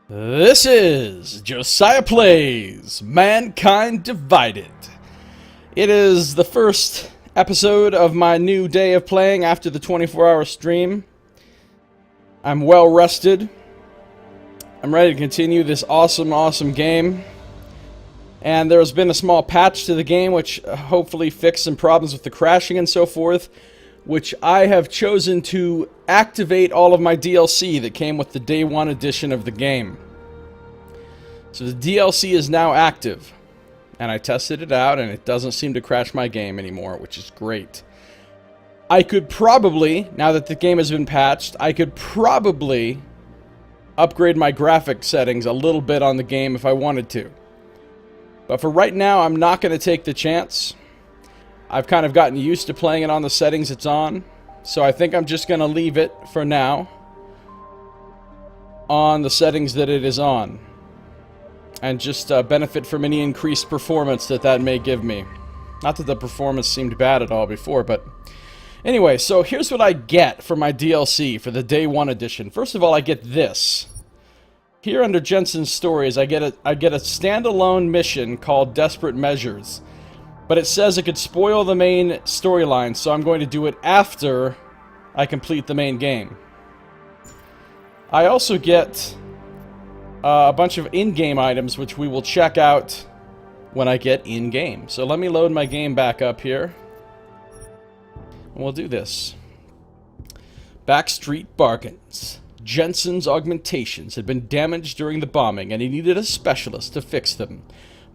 This is Josiah Plays Mankind Divided. It is the first episode of my new day of playing after the 24-hour stream. I'm well rested. I'm ready to continue this awesome game. And there has been a small patch to the game which hopefully fixed some problems with the crashing and so forth, which I have chosen to activate all of my DLC that came with the Day 1 edition of the game. So the DLC is now active, and I tested it out, and it doesn't seem to crash my game anymore, which is great. I could probably, now that the game has been patched, I could probably upgrade my graphic settings a little bit on the game if I wanted to. But for right now, I'm not going to take the chance. I've kind of gotten used to playing it on the settings it's on, so I think I'm just going to leave it, for now, on the settings that it is on. And just benefit from any increased performance that may give me. Not that the performance seemed bad at all before, but... Anyway, so here's what I get for my DLC for the Day 1 edition. First of all, I get this. Here under Jensen's stories, I get a standalone mission called Desperate Measures. But it says it could spoil the main storyline, so I'm going to do it after I complete the main game. I also get a bunch of in-game items, which we will check out when I get in-game. So let me load my game back up here. And we'll do this. Backstreet bargains. Jensen's augmentations had been damaged during the bombing, and he needed a specialist to fix them.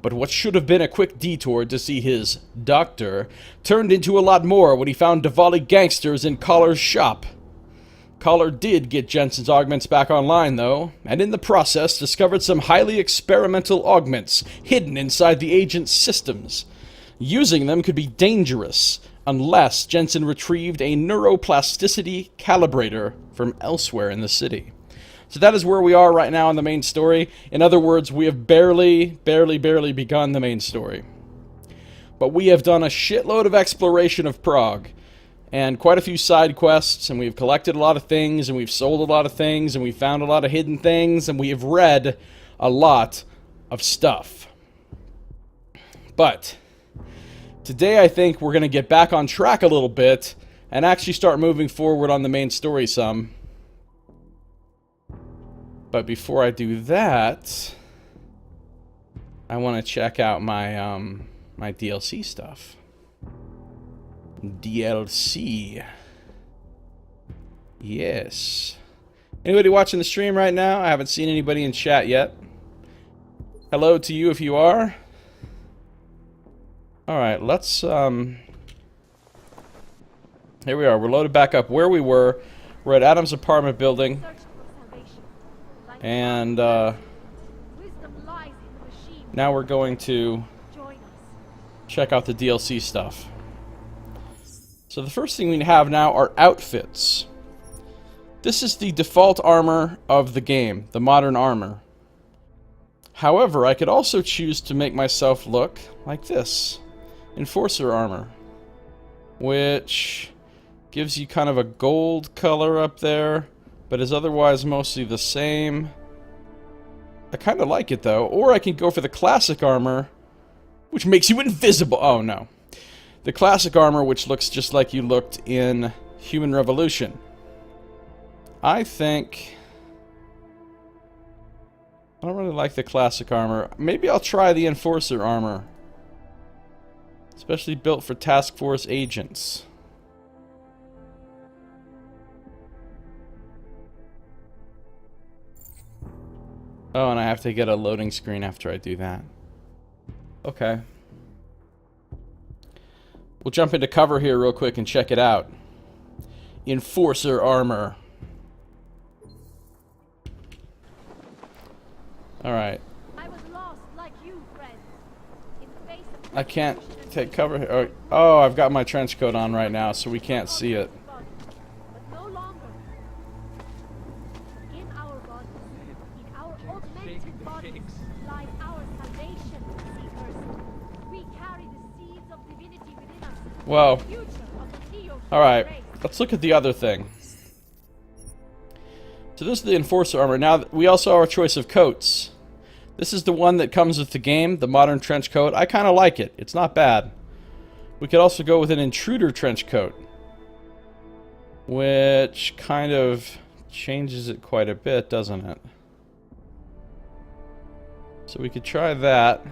But what should have been a quick detour to see his doctor turned into a lot more when he found Diwali gangsters in Collar's shop. Collar did get Jensen's augments back online, though, and in the process discovered some highly experimental augments hidden inside the agent's systems. Using them could be dangerous, unless Jensen retrieved a neuroplasticity calibrator from elsewhere in the city. So that is where we are right now in the main story. In other words, we have barely begun the main story. But we have done a shitload of exploration of Prague, and quite a few side quests, and we've collected a lot of things, and we've sold a lot of things, and we've found a lot of hidden things, and we have read a lot of stuff. But today I think we're going to get back on track a little bit, and actually start moving forward on the main story some. But before I do that, I want to check out my my DLC stuff. DLC. Yes. Anybody watching the stream right now? I haven't seen anybody in chat yet. Hello to you if you are. Alright, let's here we are. We're loaded back up where we were. We're at Adam's apartment building. And now we're going to check out the DLC stuff. So the first thing we have now are outfits. This is the default armor of the game, the modern armor. However, I could also choose to make myself look like this. Enforcer armor. Which gives you kind of a gold color up there, but is otherwise mostly the same. I kind of like it though. Or I can go for the classic armor, which makes you invisible. Oh no. The classic armor, which looks just like you looked in Human Revolution. I think I don't really like the classic armor. Maybe I'll try the Enforcer armor. Especially built for task force agents. Oh, and I have to get a loading screen after I do that. Okay. We'll jump into cover here real quick and check it out. Enforcer armor. Alright. I can't take cover here. Oh, I've got my trench coat on right now, so we can't see it. Well, alright, let's look at the other thing. So this is the Enforcer armor. Now, we also have our choice of coats. This is the one that comes with the game, the modern trench coat. I kind of like it. It's not bad. We could also go with an Intruder trench coat, which kind of changes it quite a bit, doesn't it? So we could try that.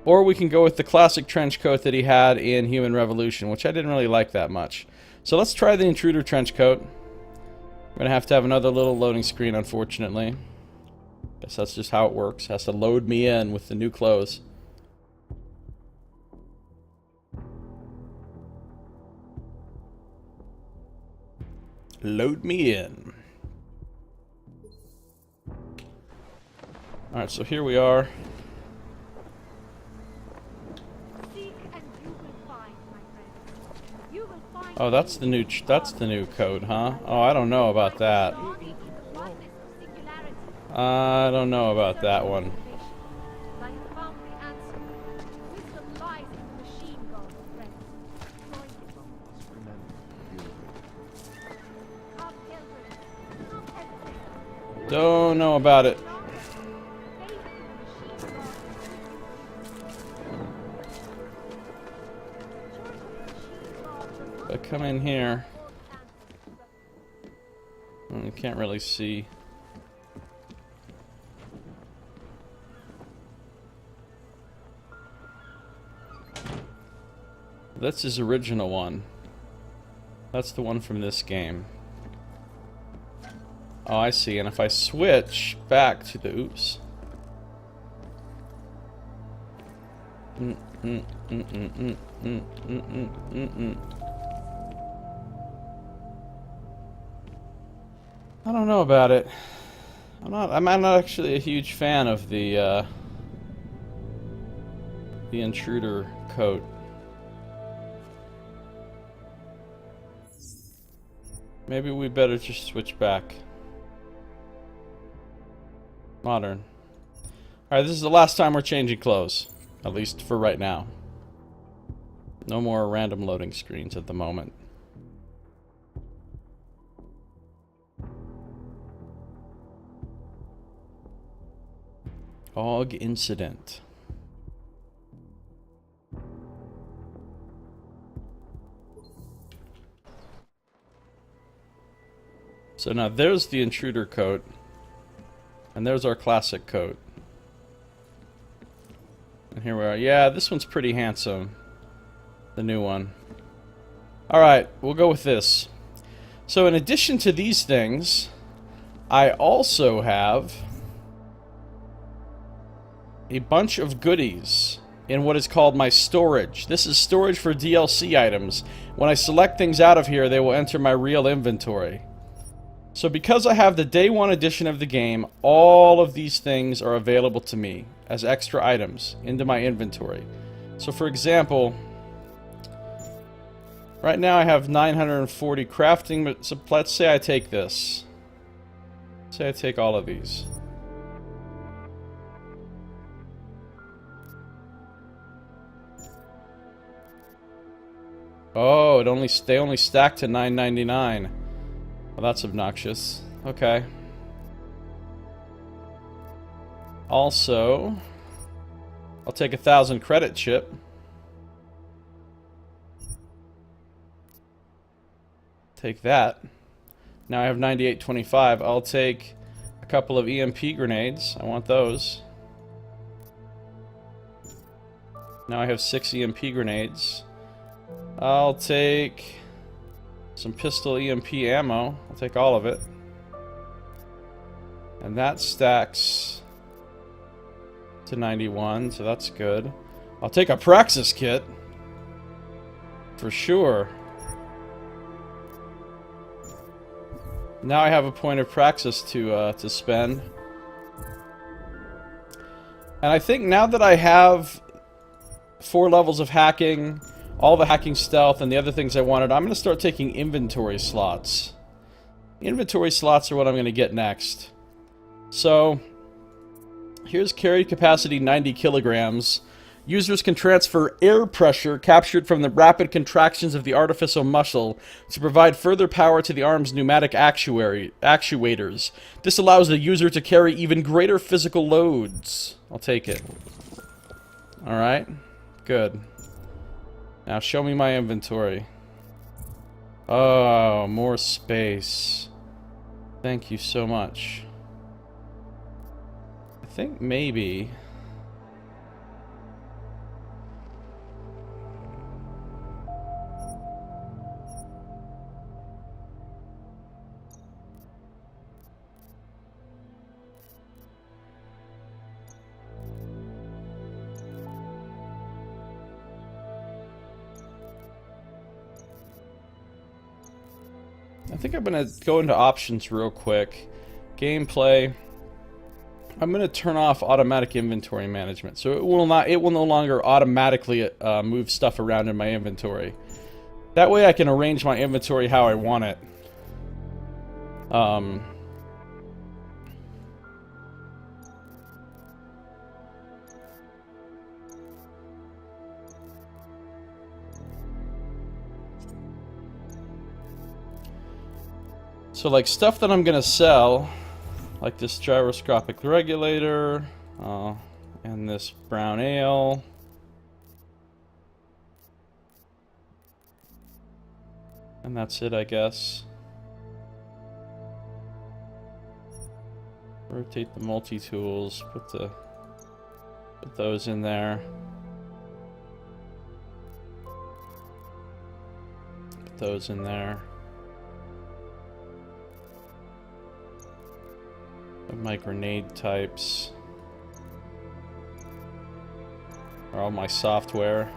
Or we can go with the classic trench coat that he had in Human Revolution, which I didn't really like that much. So let's try the Intruder trench coat. We're going to have another little loading screen, unfortunately. Guess that's just how it works. It has to load me in with the new clothes. Load me in. Alright, so here we are. Oh, that's the new code, huh? Oh, I don't know about that. I don't know about that one. Don't know about it. But come in here. You can't really see. That's his original one. That's the one from this game. Oh, I see. And if I switch back to the... Oops. I don't know about it. I'm not actually a huge fan of the Intruder coat. Maybe we better just switch back. Modern. Alright, this is the last time we're changing clothes. At least for right now. No more random loading screens at the moment. Aug incident. So now there's the Intruder coat. And there's our classic coat. And here we are. Yeah, this one's pretty handsome. The new one. Alright, we'll go with this. So in addition to these things, I also have a bunch of goodies in what is called my storage. This is storage for DLC items. When I select things out of here, they will enter my real inventory. So because I have the day one edition of the game, all of these things are available to me as extra items into my inventory. So for example, right now I have 940 crafting, but so let's say I take this. Say I take all of these. Oh, they only stack to 999. Well, that's obnoxious. Okay. Also, I'll take 1,000 credit chip. Take that. Now I have 9825. I'll take a couple of EMP grenades. I want those. Now I have 6 EMP grenades. I'll take some pistol EMP ammo. I'll take all of it. And that stacks to 91, so that's good. I'll take a Praxis kit. For sure. Now I have a point of Praxis to spend. And I think now that I have 4 levels of hacking, all the hacking stealth, and the other things I wanted, I'm going to start taking inventory slots. Inventory slots are what I'm going to get next. So, here's carried capacity 90 kilograms. Users can transfer air pressure captured from the rapid contractions of the artificial muscle to provide further power to the arm's pneumatic actuators. This allows the user to carry even greater physical loads. I'll take it. Alright. Good. Now show me my inventory. Oh, more space. Thank you so much. I think maybe... I think I'm gonna go into options real quick. Gameplay. I'm gonna turn off automatic inventory management, so it will no longer automatically move stuff around in my inventory. That way I can arrange my inventory how I want it. So, like, stuff that I'm gonna sell, like this gyroscopic regulator, and this brown ale. And that's it, I guess. Rotate the multi-tools, put those in there. Put those in there. My grenade types are all my software,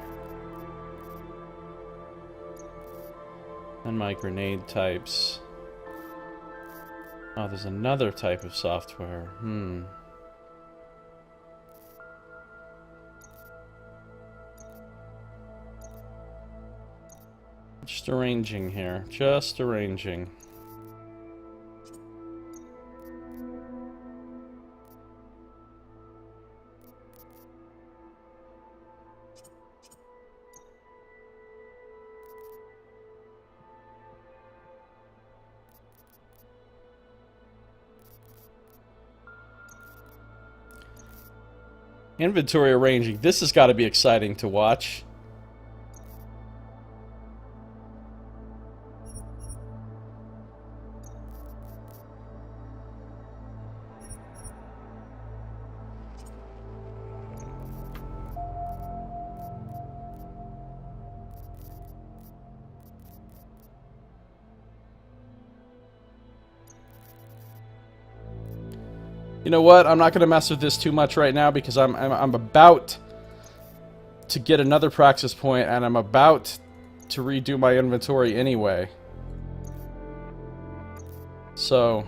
and my grenade types. Oh, there's another type of software. Just arranging here. Just arranging. Inventory arranging. This has got to be exciting to watch. You know what? I'm not going to mess with this too much right now because I'm about to get another praxis point and I'm about to redo my inventory anyway. So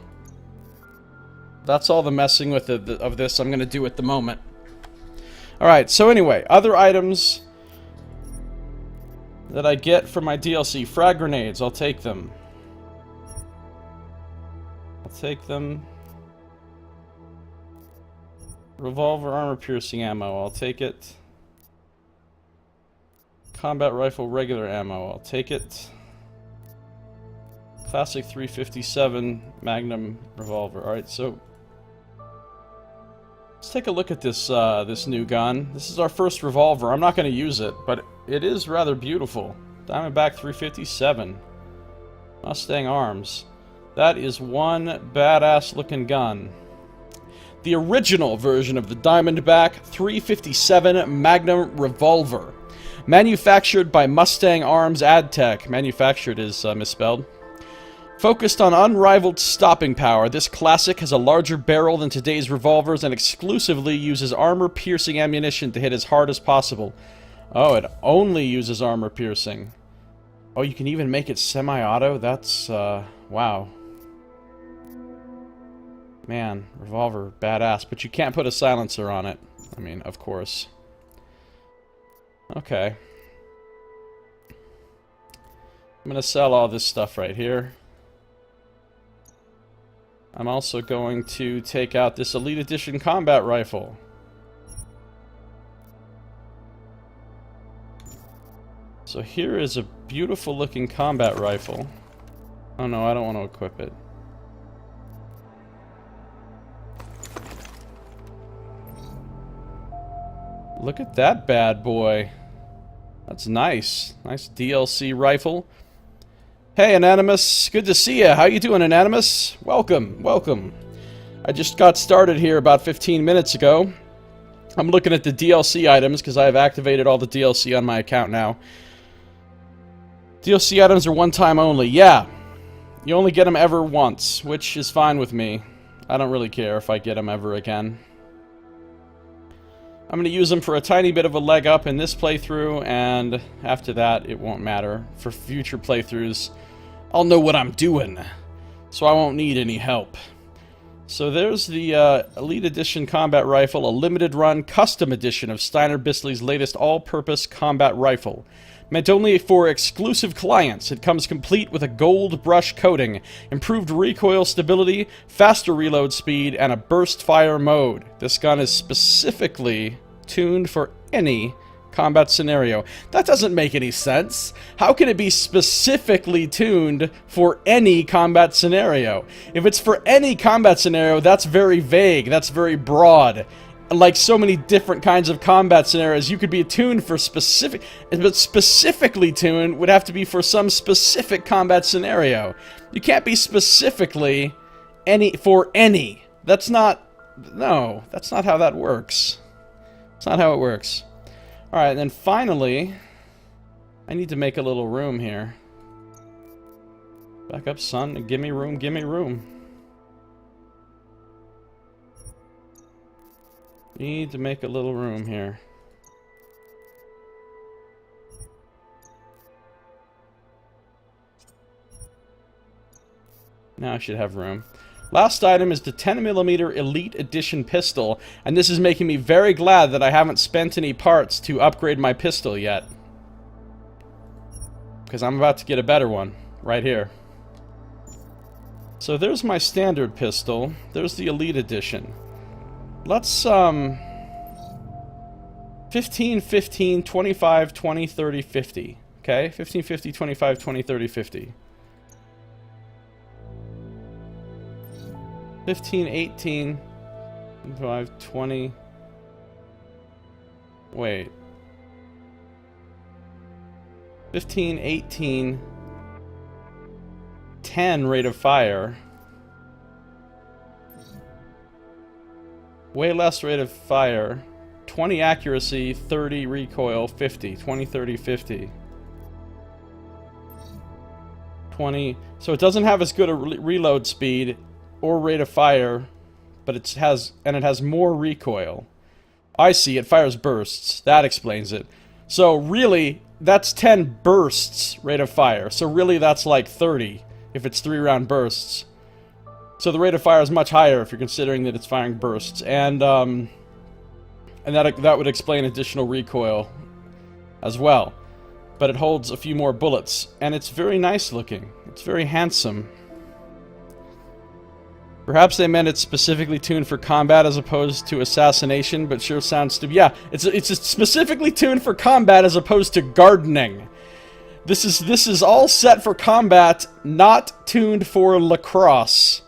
that's all the messing with of this I'm going to do at the moment. Alright, so anyway, other items that I get from my DLC. Frag grenades, I'll take them. I'll take them. Revolver armor-piercing ammo, I'll take it. Combat rifle regular ammo, I'll take it. Classic 357 Magnum revolver. Alright, so let's take a look at this this new gun. This is our first revolver. I'm not going to use it, but it is rather beautiful. Diamondback 357. Mustang Arms. That is one badass looking gun. The original version of the Diamondback 357 Magnum Revolver. Manufactured by Mustang Arms AdTech. Manufactured is misspelled. Focused on unrivaled stopping power, this classic has a larger barrel than today's revolvers and exclusively uses armor-piercing ammunition to hit as hard as possible. Oh, it only uses armor-piercing. Oh, you can even make it semi-auto? That's, wow. Man, revolver, badass. But you can't put a silencer on it. I mean, of course. Okay. I'm gonna sell all this stuff right here. I'm also going to take out this Elite Edition combat rifle. So here is a beautiful looking combat rifle. Oh no, I don't want to equip it. Look at that bad boy. That's nice. Nice DLC rifle. Hey, Anonymous. Good to see ya. How you doing, Anonymous? Welcome, welcome. I just got started here about 15 minutes ago. I'm looking at the DLC items because I've activated all the DLC on my account now. DLC items are one time only. Yeah. You only get them ever once, which is fine with me. I don't really care if I get them ever again. I'm going to use them for a tiny bit of a leg up in this playthrough, and after that, it won't matter. For future playthroughs, I'll know what I'm doing, so I won't need any help. So there's the Elite Edition Combat Rifle, a limited run custom edition of Steiner Bisley's latest all-purpose combat rifle. Meant only for exclusive clients, it comes complete with a gold brush coating, improved recoil stability, faster reload speed, and a burst fire mode. This gun is specifically tuned for any combat scenario. That doesn't make any sense. How can it be specifically tuned for any combat scenario? If it's for any combat scenario, that's very vague, that's very broad. Like so many different kinds of combat scenarios, you could be tuned for specific, but specifically tuned would have to be for some specific combat scenario. You can't be specifically for any. That's not, no, that's not how that works. That's not how it works. Alright, and then finally, I need to make a little room here. Back up, son, give me room, give me room. Need to make a little room here. Now I should have room. Last item is the 10mm Elite Edition pistol, and this is making me very glad that I haven't spent any parts to upgrade my pistol yet. Because I'm about to get a better one, right here. So there's my standard pistol, there's the Elite Edition. Let's, 15, 15, 25, 20, 30, 50. Okay? 15, 50, 25, 20, 30, 50. 15, 18, 25, 20... Wait. 15, 18... 10 rate of fire... Way less rate of fire. 20 accuracy, 30 recoil, 50. 20, 30, 50. 20. So it doesn't have as good a reload speed or rate of fire, but it has more recoil. I see, it fires bursts. That explains it. So really, that's 10 bursts rate of fire. So really that's like 30 if it's 3-round bursts. So the rate of fire is much higher if you're considering that it's firing bursts, and that would explain additional recoil as well. But it holds a few more bullets, and it's very nice looking. It's very handsome. Perhaps they meant it's specifically tuned for combat as opposed to assassination, but sure sounds to be. Yeah, it's specifically tuned for combat as opposed to gardening. This is all set for combat, not tuned for lacrosse.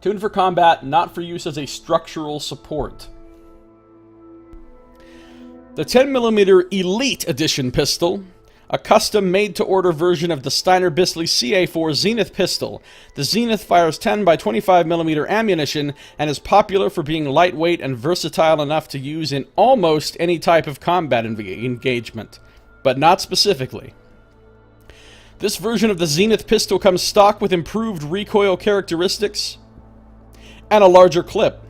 Tuned for combat, not for use as a structural support. The 10mm Elite Edition pistol, a custom made-to-order version of the Steiner Bisley CA4 Zenith pistol. The Zenith fires 10 by 25mm ammunition and is popular for being lightweight and versatile enough to use in almost any type of combat engagement, but not specifically. This version of the Zenith pistol comes stock with improved recoil characteristics and a larger clip.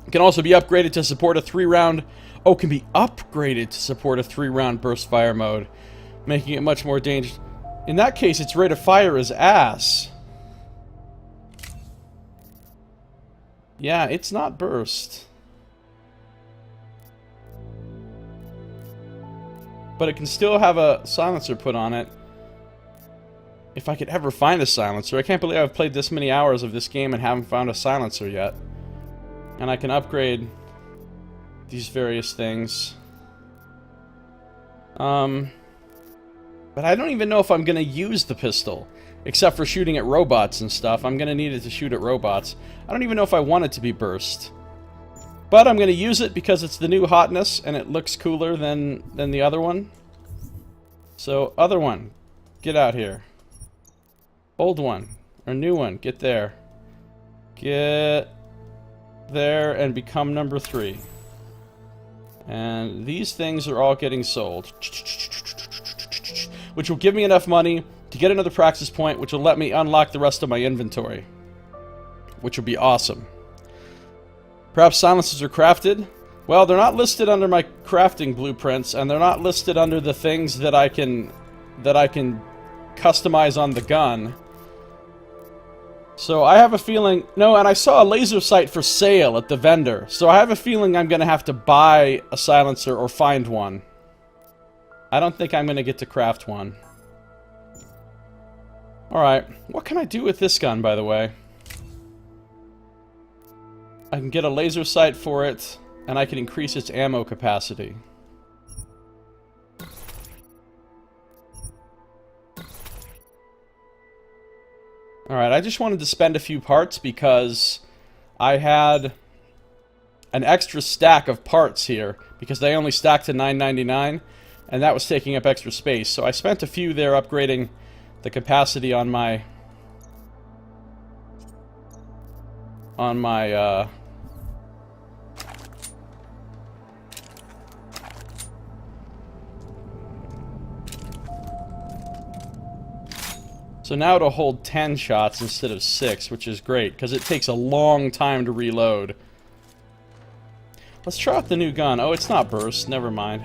It can also be upgraded to support a 3-round... Oh, can be upgraded to support a 3-round burst fire mode, making it much more dangerous. In that case, its rate of fire is ass. Yeah, it's not burst. But it can still have a silencer put on it. If I could ever find a silencer. I can't believe I've played this many hours of this game and haven't found a silencer yet. And I can upgrade these various things. But I don't even know if I'm gonna use the pistol. Except for shooting at robots and stuff. I'm gonna need it to shoot at robots. I don't even know if I want it to be burst. But I'm gonna use it because it's the new hotness and it looks cooler than the other one. So, other one, get out here. Old one, or new one, get there. Get there and become number 3. And these things are all getting sold. Which will give me enough money to get another practice point, which will let me unlock the rest of my inventory. Which will be awesome. Perhaps silencers are crafted? Well, they're not listed under my crafting blueprints, and they're not listed under the things that I can customize on the gun. So I have a feeling... No, and I saw a laser sight for sale at the vendor. So I have a feeling I'm going to have to buy a silencer or find one. I don't think I'm going to get to craft one. Alright, what can I do with this gun, by the way? I can get a laser sight for it, and I can increase its ammo capacity. Alright, I just wanted to spend a few parts because I had an extra stack of parts here, because they only stacked to $9.99, and that was taking up extra space. So I spent a few there upgrading the capacity on my So now it'll hold 10 shots instead of 6, which is great, because it takes a long time to reload. Let's try out the new gun. Oh, it's not burst. Never mind.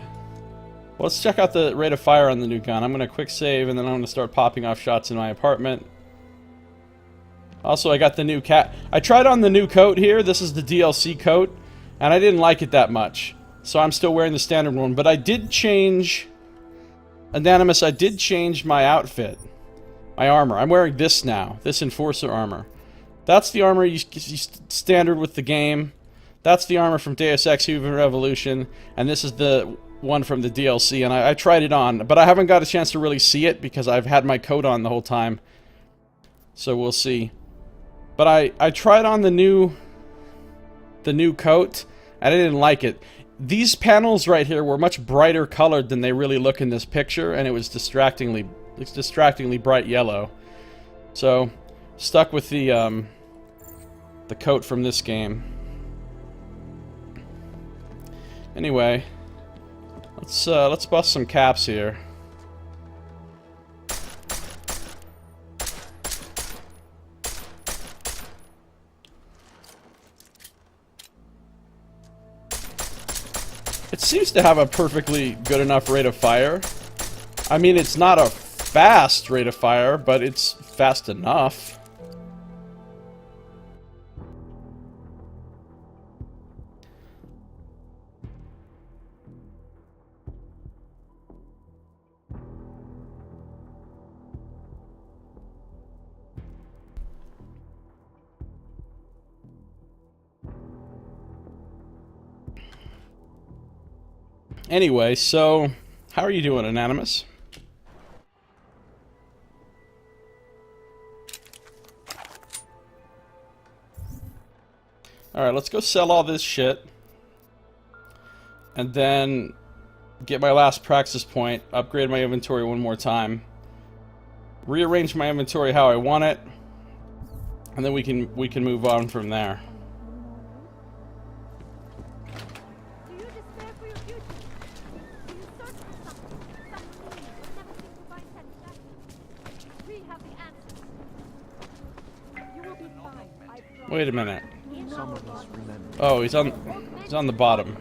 Well, let's check out the rate of fire on the new gun. I'm going to quick save, and then I'm going to start popping off shots in my apartment. Also, I got the new cat. I tried on the new coat here. This is the DLC coat, and I didn't like it that much. So I'm still wearing the standard one. But I did change... Anonymous, I did change my outfit. My armor. I'm wearing this now. This Enforcer armor. That's the armor you standard with the game. That's the armor from Deus Ex Human Revolution. And this is the one from the DLC. And I tried it on. But I haven't got a chance to really see it because I've had my coat on the whole time. So we'll see. But I tried on the new coat. And I didn't like it. These panels right here were much brighter colored than they really look in this picture. And it was distractingly bright yellow. So, stuck with the coat from this game. Anyway, let's bust some caps here. It seems to have a perfectly good enough rate of fire. I mean, it's not a fast rate of fire, but it's fast enough. Anyway, so how are you doing, Anonymous? Alright, let's go sell all this shit. And then get my last practice point, upgrade my inventory one more time. Rearrange my inventory how I want it. And then we can move on from there. Wait a minute. Oh, he's on the bottom.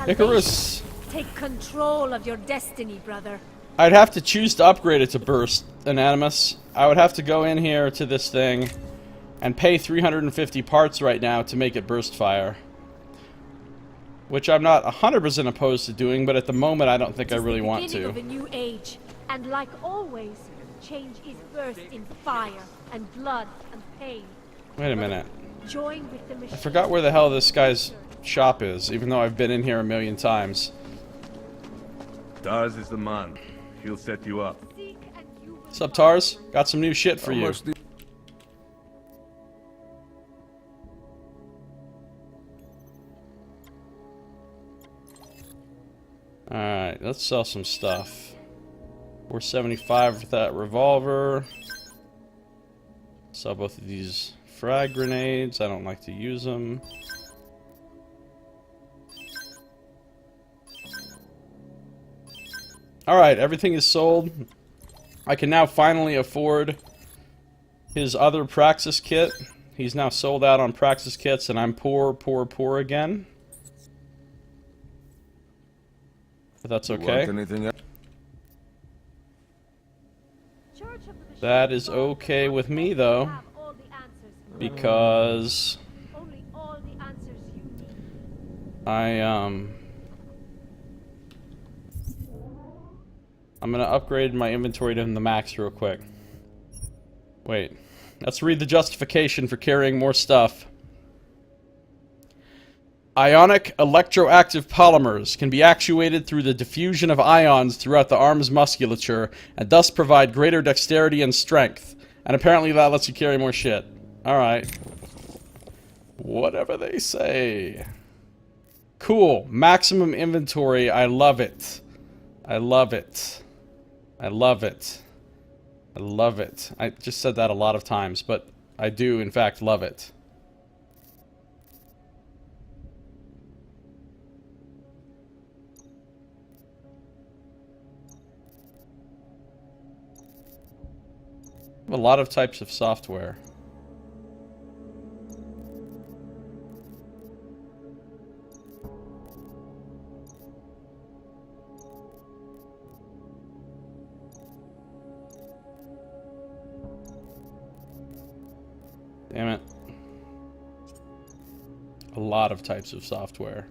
Icarus! Take control of your destiny, brother. I'd have to choose to upgrade it to burst, Anonymous. I would have to go in here to this thing and pay 350 parts right now to make it burst fire. Which I'm not 100% opposed to doing, but at the moment I don't think I really want to. Of a new age, and like always, change is birthed in fire and blood and pain. Wait a minute. Join with the machine. I forgot where the hell this guy's shop is, even though I've been in here a million times. Tars is the man. He'll set you up. Seek and you will What's up, Tars? Got some new shit for you. Alright, let's sell some stuff. 475 with that revolver. Sell both of these frag grenades. I don't like to use them. Alright, everything is sold. I can now finally afford his other Praxis kit. He's now sold out on Praxis kits, and I'm poor, poor, poor again. But that's okay. That is okay with me, though. Because I'm gonna upgrade my inventory to the max real quick. Wait. Let's read the justification for carrying more stuff. Ionic electroactive polymers can be actuated through the diffusion of ions throughout the arm's musculature, and thus provide greater dexterity and strength. And apparently that lets you carry more shit. Alright. Whatever they say. Cool. Maximum inventory. I love it. I love it. I love it. I love it. I just said that a lot of times, but I do, in fact, love it. A lot of types of software. Damn it. A lot of types of software.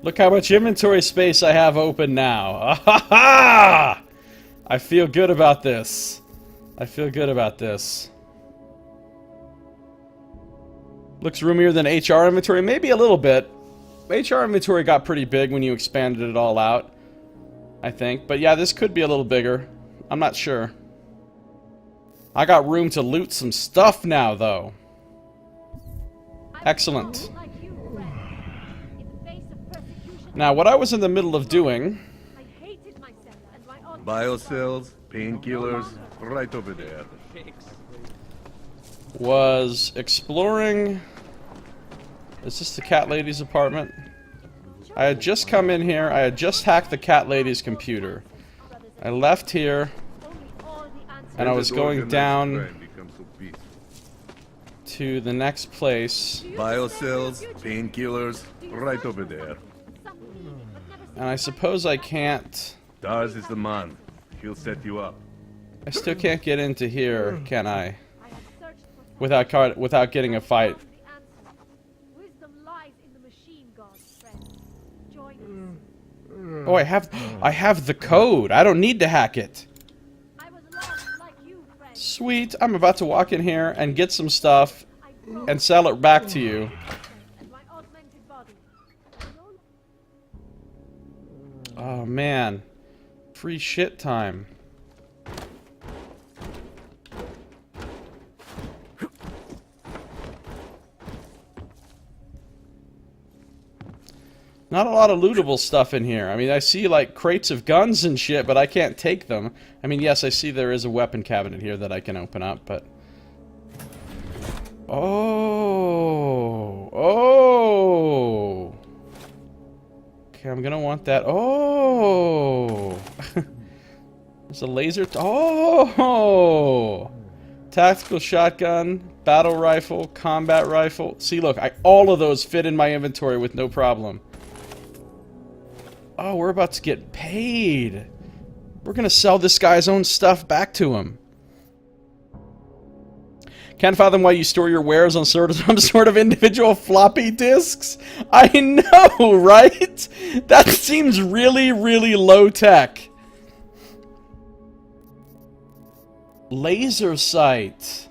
Look how much inventory space I have open now. Ah-ha-ha! I feel good about this. I feel good about this. Looks roomier than HR inventory. Maybe a little bit. HR inventory got pretty big when you expanded it all out, I think. But yeah, this could be a little bigger. I'm not sure. I got room to loot some stuff now, though. Excellent. Now, what I was in the middle of doing... Biocells, painkillers, right over there. Was exploring... Is this the cat lady's apartment? I had just come in here. I had just hacked the cat lady's computer. I left here. And I was going down to the next place. Biocells, painkillers, right over there. And I suppose I can't... Tars is the man. He'll set you up. I still can't get into here, can I? Without getting a fight. Oh, I have the code. I don't need to hack it. Sweet. I'm about to walk in here and get some stuff and sell it back to you. Oh man. Free shit time. Not a lot of lootable stuff in here. I mean, I see like crates of guns and shit, but I can't take them. I mean, yes, I see there is a weapon cabinet here that I can open up, but... Oh! Oh! Okay, I'm gonna want that. Oh! There's a laser. Oh! Tactical shotgun, battle rifle, combat rifle. See, look, all of those fit in my inventory with no problem. Oh, we're about to get paid. We're gonna sell this guy's own stuff back to him. Can't fathom why you store your wares on some sort of individual floppy disks. I know, right? That seems really, really low tech. Laser sight.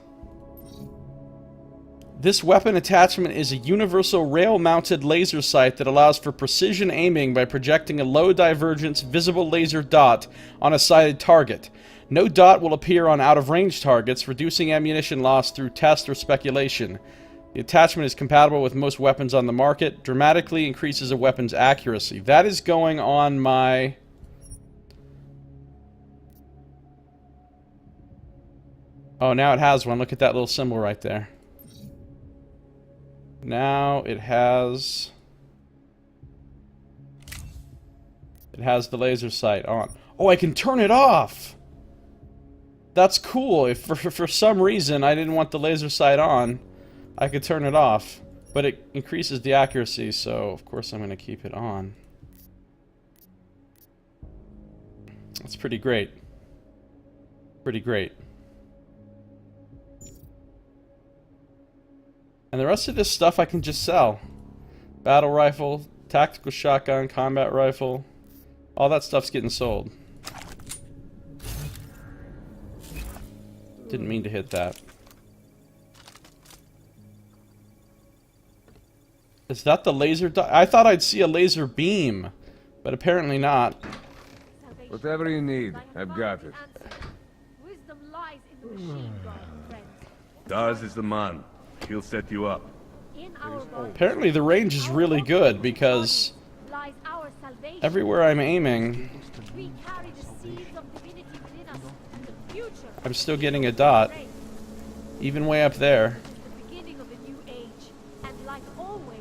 This weapon attachment is a universal rail-mounted laser sight that allows for precision aiming by projecting a low-divergence visible laser dot on a sighted target. No dot will appear on out-of-range targets, reducing ammunition loss through test or speculation. The attachment is compatible with most weapons on the market, dramatically increases a weapon's accuracy. That is going on my... Oh, now it has one. Look at that little symbol right there. Now it has... It has the laser sight on. Oh, I can turn it off! That's cool. If for some reason I didn't want the laser sight on, I could turn it off. But it increases the accuracy, so of course I'm going to keep it on. That's pretty great. Pretty great. And the rest of this stuff I can just sell. Battle rifle, tactical shotgun, combat rifle. All that stuff's getting sold. Didn't mean to hit that. Is that the laser I thought I'd see a laser beam, but apparently not. Whatever you need, I've got it. Wisdom lies in the machine god, friend. Daz is the man. He'll set you up. In our body Apparently the range is really good because lies our salvation. everywhere I'm aiming, We carry the seeds of divinity within us, and the future I'm still getting a dot, race even way up there. is the beginning of a new age, and like always,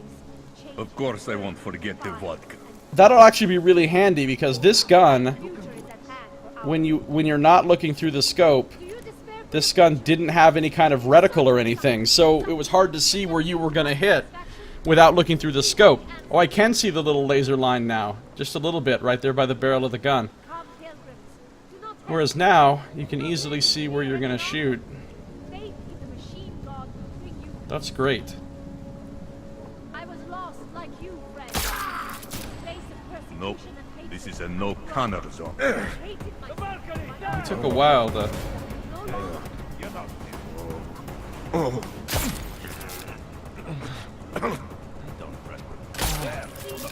change Of course I won't forget the vodka. That'll actually be really handy because this gun, future is at hand for our when you're not looking through the scope, Do you despair this gun didn't have any kind of reticle or anything, so it was hard to see where you were gonna hit without looking through the scope. Oh, I can see the little laser line now, just a little bit right there by the barrel of the gun. Come, pilgrims. Do not Whereas now, you can easily see where you're gonna shoot. faith in the machine god will bring you. That's great. I was lost like you, friend. Face of persecution Nope. and hatred. This is a no-connor zone. Hated myself. It took a while to... No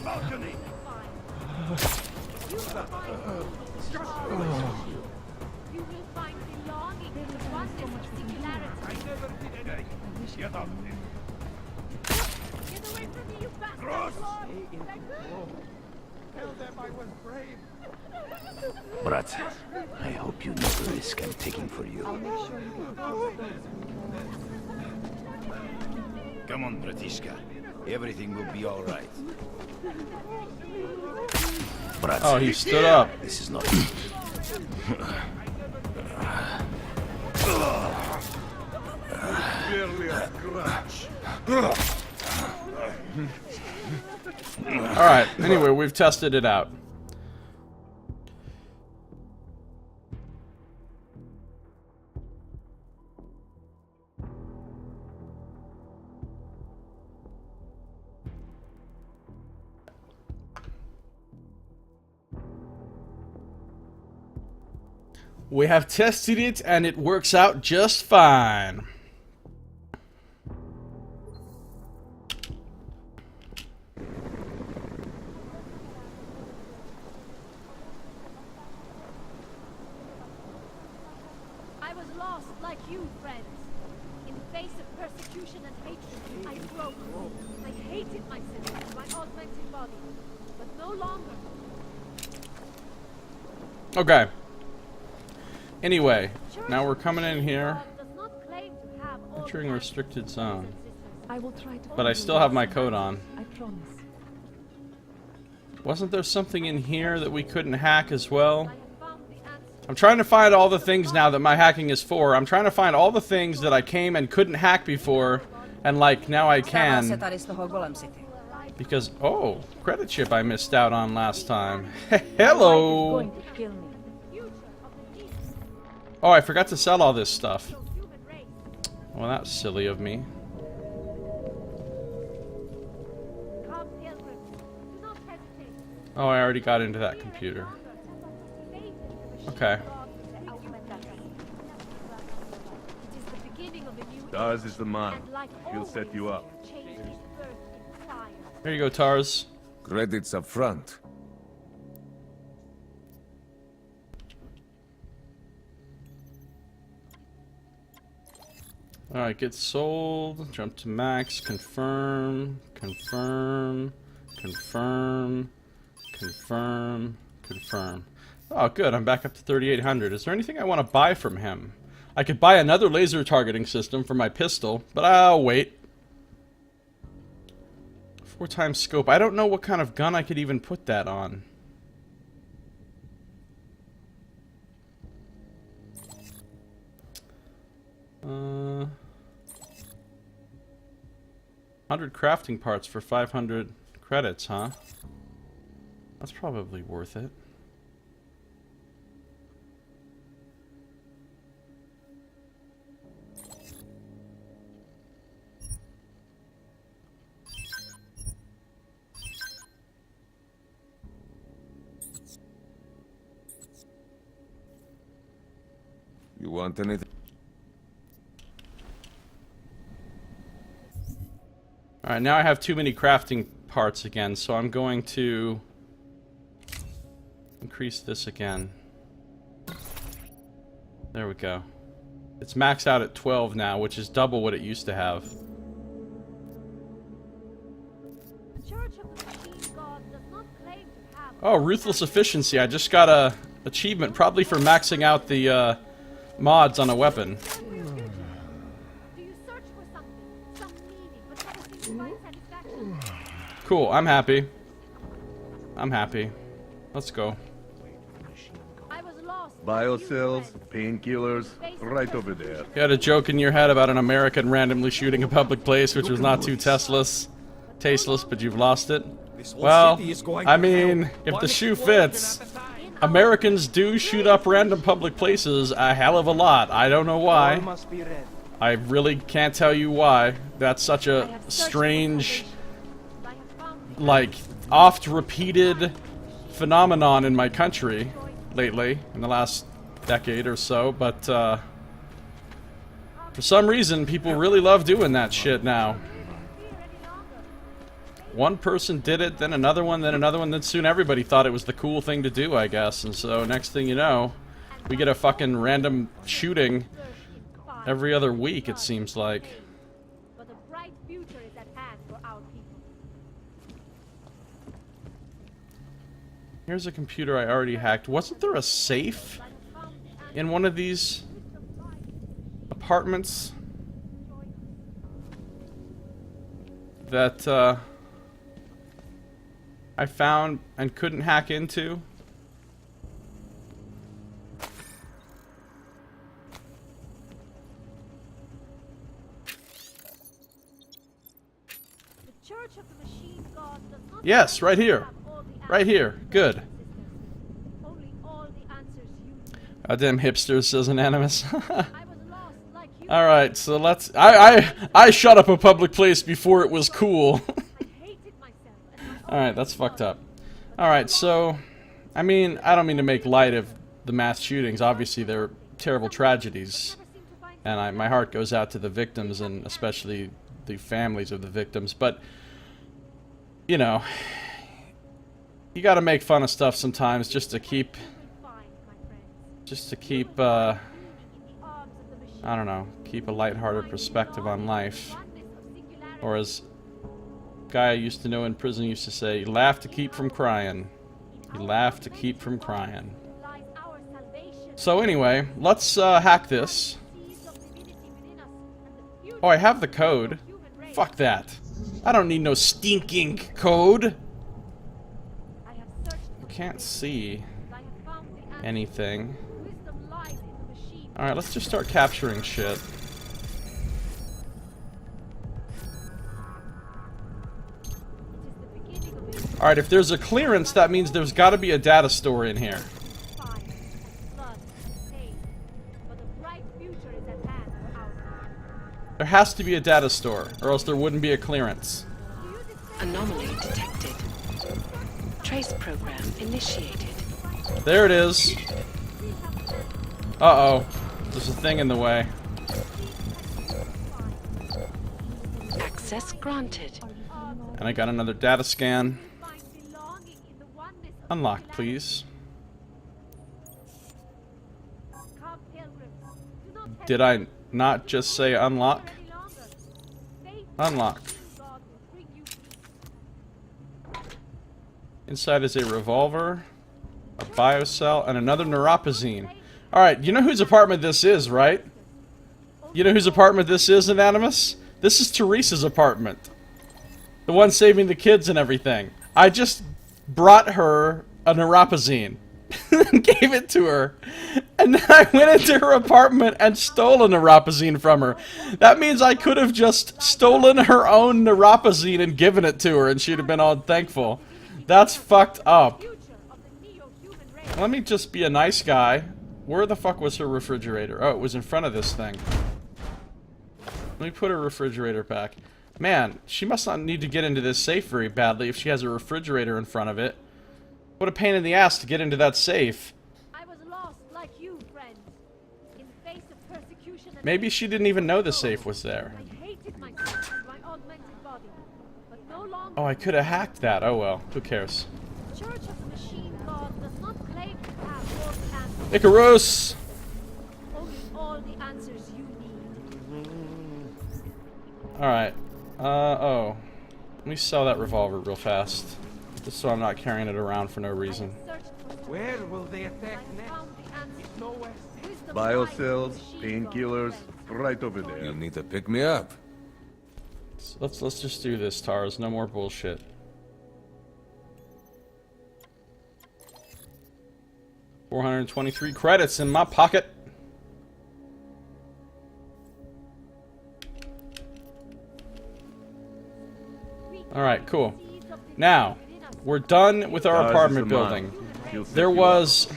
longer you will find belonging in the oneness of singularity. Get away from me, you bastard! Tell them I was brave. Brat, I hope you know the risk I'm taking for you. Come on, Bratishka. Everything will be all right. Brat, Oh, he stood up. this is not... Barely a scratch. Alright, anyway, we've tested it out. We have tested it and it works out just fine. I was lost like you, friends. In the face of persecution and hatred, I broke. I hated myself, my augmented body. But no longer. Okay. Anyway, now we're coming in here. God does not claim to have all Entering the restricted zone. I will try to. But I still have my code on. I promise. Wasn't there something in here that we couldn't hack as well? I have found the answer. I'm trying to find all the things now that my hacking is for. I'm trying to find all the things that I came and couldn't hack before, and like, now I can. Because, oh, credit chip I missed out on last time. Hello! Going to kill me. Future of the East, Oh, I forgot to sell all this stuff. human race. Well, that's silly of me. Come, pilgrims. Do not hesitate. Oh, I already got into that computer. Okay. It is the beginning of a new Tars age, is the man. and like He'll set you up. always, change is birthed in fire. Here you go, Tars. Credits up front. Alright, get sold. Jump to max. Confirm. Confirm. Confirm. Confirm. Confirm. Oh, good. I'm back up to 3,800. Is there anything I want to buy from him? I could buy another laser targeting system for my pistol, but I'll wait. 4 times scope. I don't know what kind of gun I could even put that on. Uh, 100 crafting parts for 500 credits, huh? That's probably worth it. You want anything? Alright, now I have too many crafting parts again, so I'm going to increase this again. There we go. It's maxed out at 12 now, which is double what it used to have. The Church of the Machine God does not claim to have. Oh, ruthless efficiency. I just got a achievement, probably for maxing out the mods on a weapon. Do you search for something, some meaning, but never seem to find satisfaction? Cool, I'm happy. I'm happy. Let's go. I was lost. Biocells, painkillers, right over there. You had a joke in your head about an American randomly shooting a public place, which was not too tasteless, but you've lost it. Well, I mean, if the shoe fits, Americans do shoot up random public places a hell of a lot. I don't know why. I really can't tell you why. That's such a strange, like, oft-repeated phenomenon in my country lately, in the last decade or so, but for some reason people really love doing that shit now. One person did it, then another one, then soon everybody thought it was the cool thing to do, I guess, and so next thing you know, we get a fucking random shooting every other week, it seems like. But a bright future is at hand for our people. Here's a computer I already hacked. Wasn't there a safe in one of these apartments that I found and couldn't hack into? The Church of the Machine God does not Yes, right here. have all the Right answers here. to Good. their existence. Only all the answers you need. Goddamn hipsters, says Anonymous. I was lost like you. Alright, so let's... I shot up a public place before it was cool. I hated myself and my Alright, that's fucked up. Alright, so... I mean, I don't mean to make light of the mass shootings. Obviously, they're terrible tragedies. never seem to find And my heart goes out to the victims, and especially the families of the victims. But, you know... You gotta make fun of stuff sometimes just to keep... fine, my friends. Just to keep, In the arms of the machine. I don't know, keep a lighthearted perspective on life. Oneness of singularity. Or as a guy I used to know in prison used to say, you laugh to keep from crying. You laugh to keep from crying. Lies our salvation. So anyway, let's hack this. Seeds of divinity within us and the future Oh, I have the code. of the human race. Fuck that. I don't need no stinking code. I have searched for Can't the see and I have found the answer. anything. Wisdom lies in the machine. Alright, let's just start capturing shit. It is the beginning of a new Alright, if there's a clearance, that means there's gotta be a data store in here. fire, blood, pain. But a bright future is at hand for our people. There has to be a data store, or else there wouldn't be a clearance. Anomaly detected. Trace program initiated. There it is. Uh-oh. There's a thing in the way. Access granted. And I got another data scan. Unlock, please. Did I not just say unlock? Unlock. Inside is a revolver, a biocell, and another neuropazine. Alright, you know whose apartment this is, right? You know whose apartment this is, Anonymous? This is Teresa's apartment. The one saving the kids and everything. I just brought her a neuropazine. Gave it to her. And then I went into her apartment and stole a neuropazine from her. That means I could have just stolen her own neuropazine and given it to her and she'd have been all thankful. That's fucked up. Let me just be a nice guy. Where the fuck was her refrigerator? Oh, it was in front of this thing. Let me put her refrigerator back. Man, she must not need to get into this safe very badly if she has a refrigerator in front of it. What a pain in the ass to get into that safe. I was lost like you, friend. In face of persecution and Maybe she didn't even know the safe was there. I hated myself and my augmented body, but no longer. Oh, I could have hacked that. Oh well, who cares? Church of the Machine God does not claim to have all the answers. Icarus! Only all the answers you need. Alright. Oh. Let me sell that revolver real fast. Just so I'm not carrying it around for no reason. Where will they attack next? It's nowhere. Biocells, painkillers, right over there. You need to pick me up. So let's just do this, Tars. No more bullshit. $423 credits in my pocket. Alright, cool. Now, we're done with our apartment building. There was...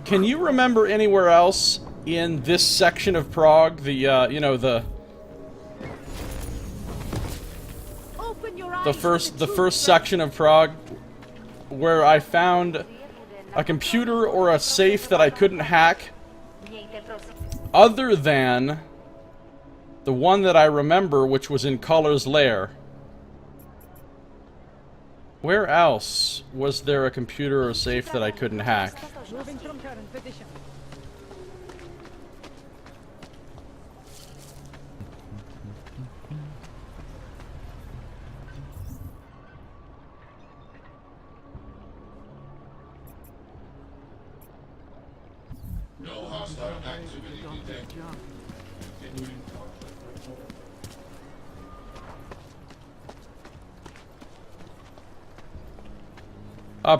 Can you remember anywhere else in this section of Prague, the, you know, the first section of Prague, where I found a computer or a safe that I couldn't hack, other than the one that I remember, which was in Color's Lair? Where else was there a computer or safe that I couldn't hack?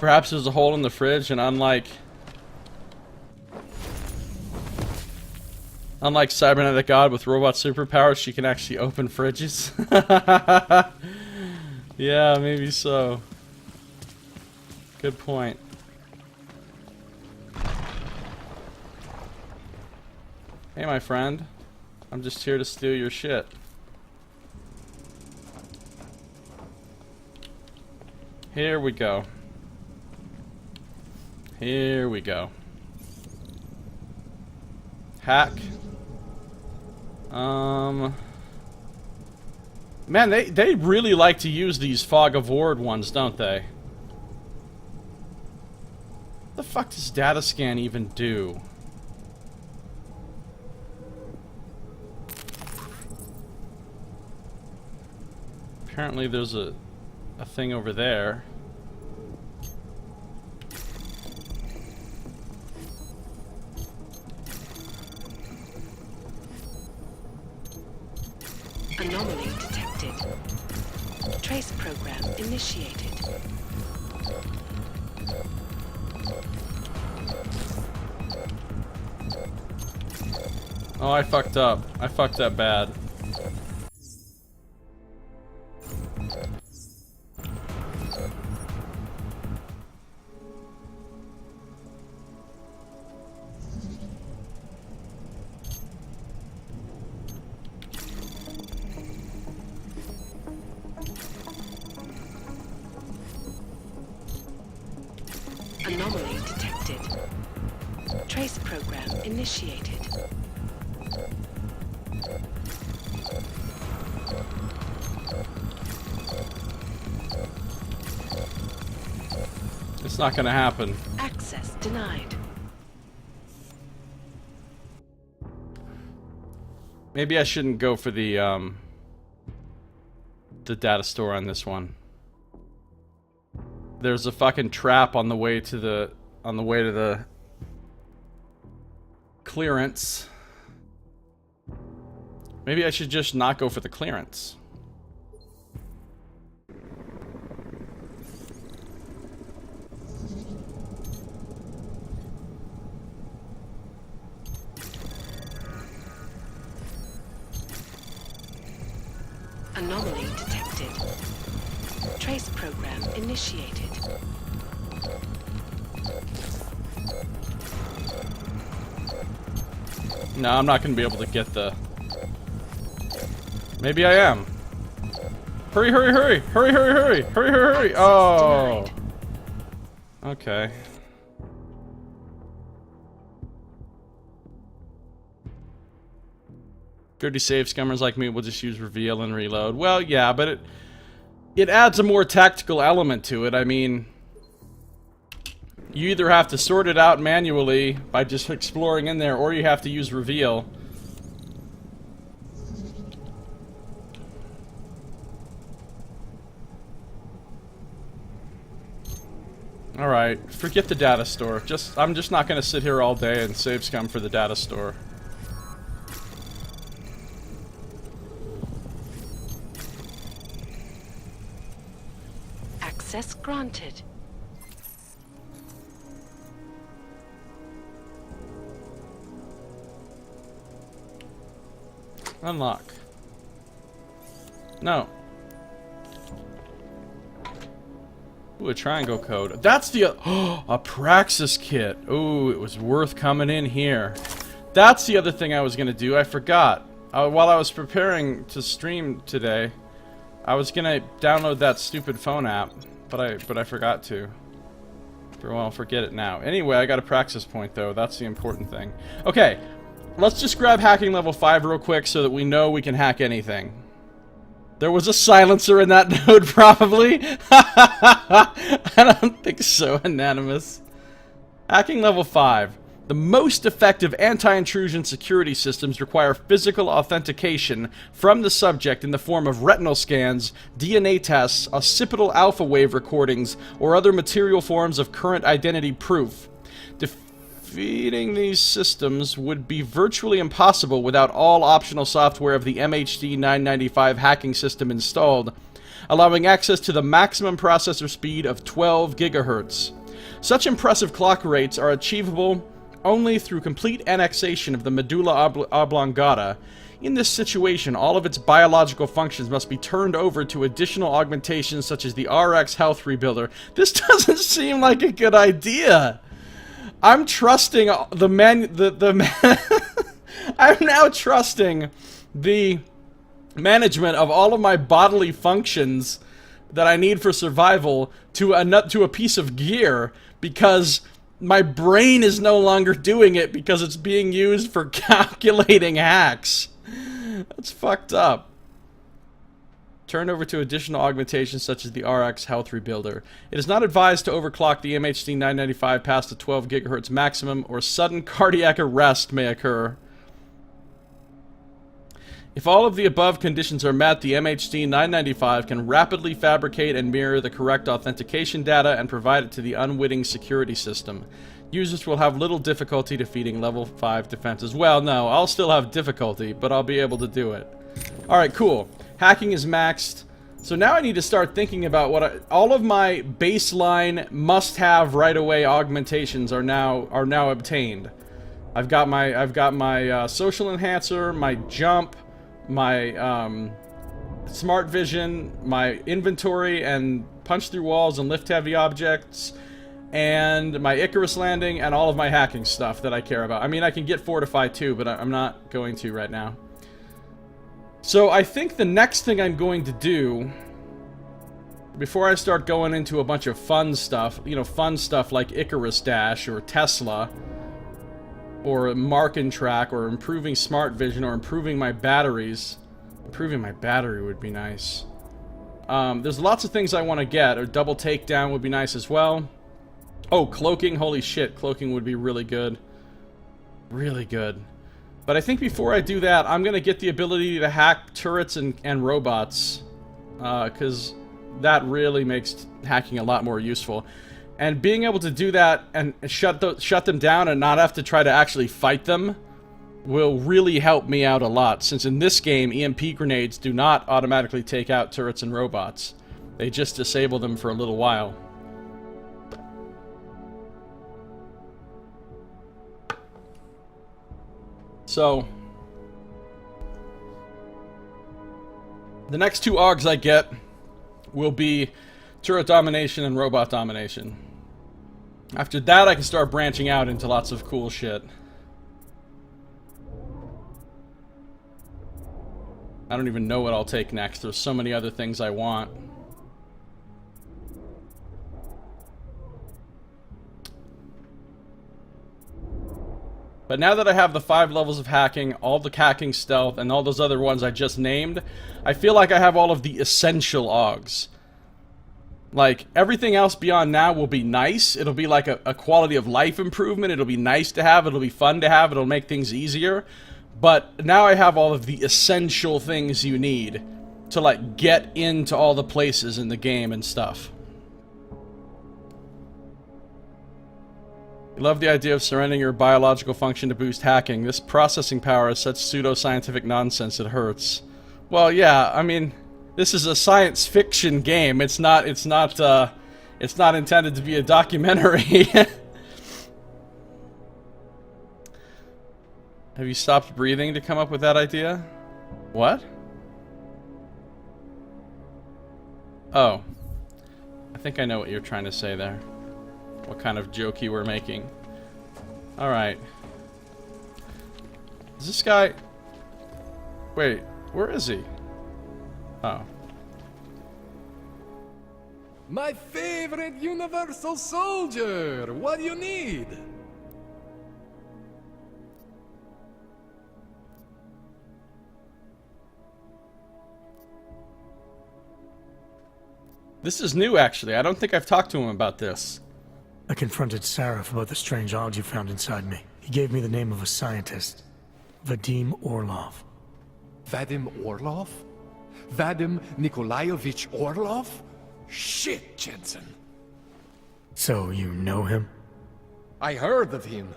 Perhaps there's a hole in the fridge, and unlike Cybernetic God with robot superpowers, she can actually open fridges. Yeah, maybe so. Good point. Hey, my friend. I'm just here to steal your shit. Here we go. Here we go. Hack. Man, they really like to use these Fog of Ward ones, don't they? What the fuck does data scan even do? Apparently there's a thing over there. Anomaly detected. Trace program initiated. Oh, I fucked up. I fucked up bad. Trace program initiated. It's not gonna happen. Access denied. Maybe I shouldn't go for the data store on this one. There's a fucking trap on the way to the clearance. Maybe I should just not go for the clearance. Anomaly detected. Trace program initiated. No, I'm not gonna be able to get the... Maybe I am. Hurry, hurry, hurry! Hurry, hurry, hurry! Hurry, hurry, hurry! Oh! Okay. Dirty save scummers like me will just use reveal and reload. Well, yeah, but it adds a more tactical element to it. I mean, you either have to sort it out manually by just exploring in there, or you have to use reveal. Alright, forget the data store. I'm just not gonna sit here all day and save scum for the data store. Access granted. Unlock. No. Ooh, a triangle code. That's the... a Praxis kit. Ooh, it was worth coming in here. That's the other thing I was gonna do. I forgot. While I was preparing to stream today, I was gonna download that stupid phone app, but I forgot to. Well, forget it now. Anyway, I got a Praxis point, though. That's the important thing. Okay, let's just grab hacking level 5 real quick so that we know we can hack anything. There was a silencer in that node, probably. I don't think so, Anonymous. Hacking level 5. The most effective anti-intrusion security systems require physical authentication from the subject in the form of retinal scans, DNA tests, occipital alpha wave recordings, or other material forms of current identity proof. Defeating these systems would be virtually impossible without all optional software of the MHD 995 hacking system installed, allowing access to the maximum processor speed of 12 GHz. Such impressive clock rates are achievable only through complete annexation of the medulla oblongata. In this situation, all of its biological functions must be turned over to additional augmentations such as the RX Health Rebuilder. This doesn't seem like a good idea. I'm trusting I'm now trusting the management of all of my bodily functions that I need for survival to a piece of gear, because my brain is no longer doing it because it's being used for calculating hacks. That's fucked up. Turned over to additional augmentations such as the RX Health Rebuilder. It is not advised to overclock the MHD 995 past the 12 GHz maximum, or sudden cardiac arrest may occur. If all of the above conditions are met, the MHD 995 can rapidly fabricate and mirror the correct authentication data and provide it to the unwitting security system. Users will have little difficulty defeating level 5 defenses. Well, no, I'll still have difficulty, but I'll be able to do it. Alright, cool. Hacking is maxed. So now I need to start thinking about what all of my baseline must-have right-away augmentations are now obtained. I've got my social enhancer, my jump, my smart vision, my inventory and punch through walls and lift heavy objects, and my Icarus landing, and all of my hacking stuff that I care about. I mean, I can get Fortify too, but I'm not going to right now. So I think the next thing I'm going to do, before I start going into a bunch of fun stuff, you know, fun stuff like Icarus Dash or Tesla, or mark and track, or improving smart vision, or improving my batteries. Improving my battery would be nice. There's lots of things I want to get. A double takedown would be nice as well. Oh, cloaking. Holy shit, cloaking would be really good. Really good. But I think before I do that, I'm going to get the ability to hack turrets and robots. Because that really makes hacking a lot more useful. And being able to do that and shut them down and not have to try to actually fight them will really help me out a lot, since in this game, EMP grenades do not automatically take out turrets and robots. They just disable them for a little while. So, the next 2 AUGs I get will be turret domination and robot domination. After that, I can start branching out into lots of cool shit. I don't even know what I'll take next. There's so many other things I want. But now that I have the 5 levels of hacking, all the hacking stealth, and all those other ones I just named, I feel like I have all of the essential AUGs. Like, everything else beyond now will be nice. It'll be like a quality of life improvement. It'll be nice to have. It'll be fun to have. It'll make things easier. But now I have all of the essential things you need to, like, get into all the places in the game and stuff. I love the idea of surrendering your biological function to boost hacking. This processing power is such pseudo-scientific nonsense it hurts. Well, yeah, I mean, this is a science fiction game. It's not intended to be a documentary. Have you stopped breathing to come up with that idea? What? Oh. I think I know what you're trying to say there. What kind of joke you were making. Alright. Is this guy... Wait, where is he? Oh. My favorite universal soldier! What do you need? This is new, actually. I don't think I've talked to him about this. I confronted Sarif about the strange AUGs you found inside me. He gave me the name of a scientist. Vadim Orlov. Vadim Orlov? Vadim Nikolaevich Orlov? Shit, Jensen. So, you know him? I heard of him.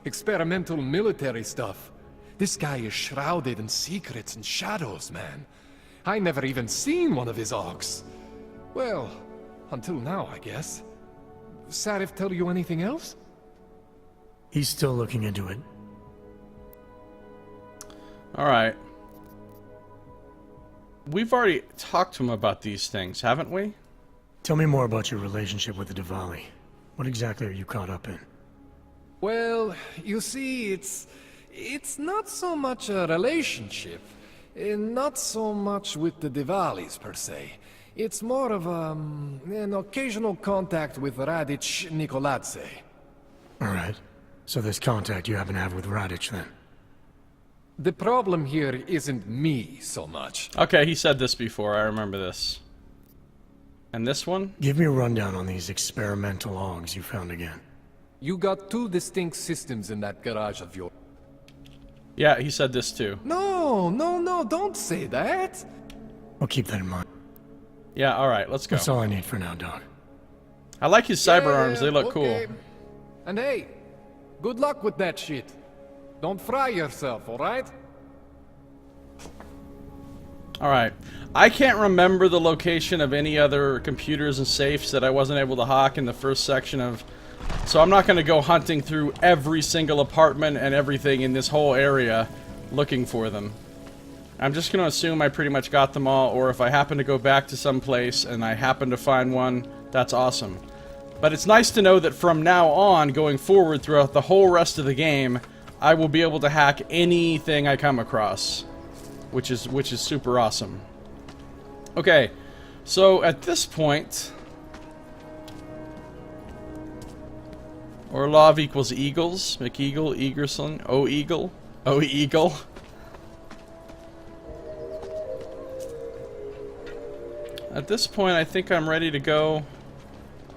Experimental military stuff. This guy is shrouded in secrets and shadows, man. I never even seen one of his AUGs. Well, until now, I guess. Sarif tell you anything else? He's still looking into it. Alright. We've already talked to him about these things, haven't we? Tell me more about your relationship with the Diwali. What exactly are you caught up in? Well, you see, it's not so much a relationship. Not so much with the Diwalis, per se. It's more of an occasional contact with Radich Nikoladze. Alright. So this contact you happen to have with Radich, then? The problem here isn't me so much. Okay, he said this before. I remember this. And this one? Give me a rundown on these experimental AUGs you found again. You got 2 distinct systems in that garage of yours. Yeah, he said this too. No, don't say that. I'll keep that in mind. Yeah, alright, let's go. That's all I need for now, Doc. I like his cyber arms, they look okay. cool. And hey, good luck with that shit. Don't fry yourself, alright? Alright. I can't remember the location of any other computers and safes that I wasn't able to hack in the first section of... So I'm not going to go hunting through every single apartment and everything in this whole area looking for them. I'm just going to assume I pretty much got them all, or if I happen to go back to some place and I happen to find one, that's awesome. But it's nice to know that from now on, going forward throughout the whole rest of the game, I will be able to hack anything I come across, which is super awesome. Okay, so at this point, Orlov equals Eagles. McEagle, Eagerson, O-Eagle. O-Eagle. At this point, I think I'm ready to go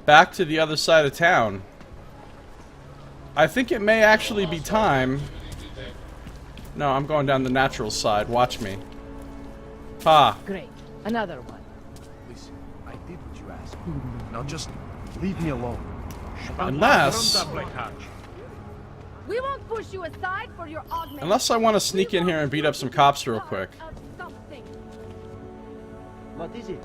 back to the other side of town. I think it may actually be time. No, I'm going down the natural side. Watch me. Ha. Great. Another one. Listen, I did what you asked. Now just leave me alone. Unless We won't push you aside for your augment. Unless I want to sneak in here and beat up some cops real quick. What is it?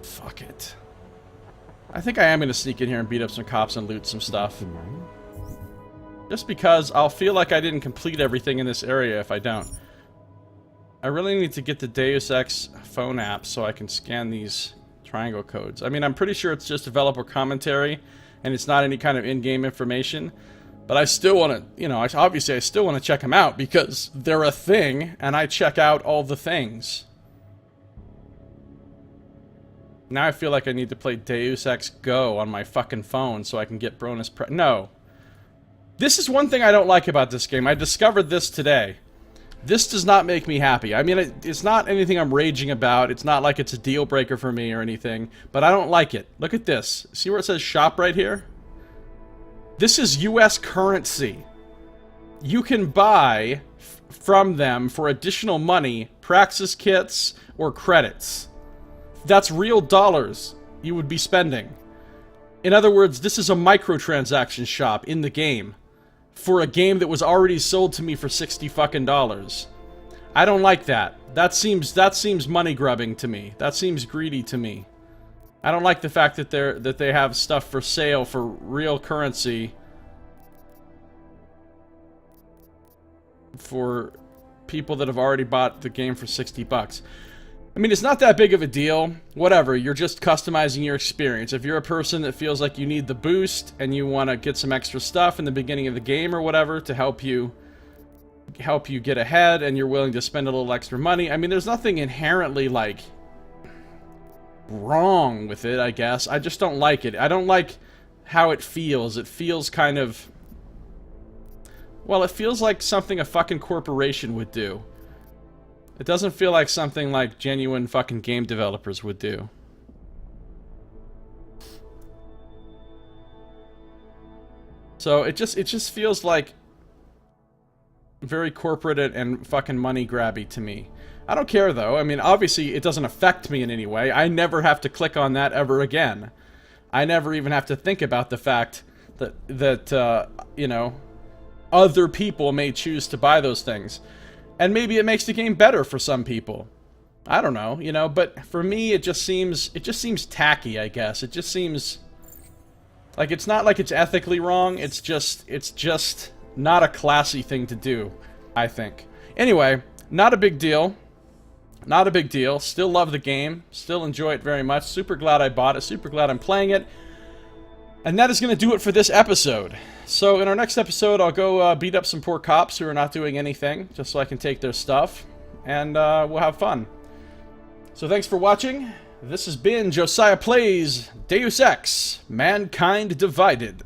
Fuck it. I think I am going to sneak in here and beat up some cops and loot some stuff. Just because I'll feel like I didn't complete everything in this area if I don't. I really need to get the Deus Ex phone app so I can scan these triangle codes. I mean, I'm pretty sure it's just developer commentary and it's not any kind of in-game information. But I still want to, you know, obviously I still want to check them out because they're a thing and I check out all the things. Now I feel like I need to play Deus Ex Go on my fucking phone so I can get bonus No. This is one thing I don't like about this game. I discovered this today. This does not make me happy. I mean, it's not anything I'm raging about. It's not like it's a deal breaker for me or anything. But I don't like it. Look at this. See where it says shop right here? This is US currency. You can buy from them for additional money, praxis kits, or credits. That's real dollars you would be spending. In other words, this is a microtransaction shop in the game. For a game that was already sold to me for $60 fucking. I don't like that. That seems money grubbing to me. That seems greedy to me. I don't like the fact that they have stuff for sale for real currency for people that have already bought the game for $60. I mean, it's not that big of a deal. Whatever, you're just customizing your experience. If you're a person that feels like you need the boost and you want to get some extra stuff in the beginning of the game or whatever to help you get ahead and you're willing to spend a little extra money, I mean, there's nothing inherently, like, wrong with it, I guess. I just don't like it. I don't like how it feels. It feels kind of... well, it feels like something a fucking corporation would do. It doesn't feel like something like genuine fucking game developers would do. So it just feels like very corporate and fucking money grabby to me. I don't care though. I mean, obviously it doesn't affect me in any way. I never have to click on that ever again. I never even have to think about the fact that you know, other people may choose to buy those things. And maybe it makes the game better for some people. I don't know, you know, but for me it just seems tacky, I guess. It just seems like it's not like it's ethically wrong, it's just not a classy thing to do, I think. Anyway, not a big deal. Not a big deal. Still love the game, still enjoy it very much. Super glad I bought it, super glad I'm playing it. And that is going to do it for this episode. So in our next episode, I'll go beat up some poor cops who are not doing anything, just so I can take their stuff, and we'll have fun. So thanks for watching. This has been Josiah Plays Deus Ex: Mankind Divided.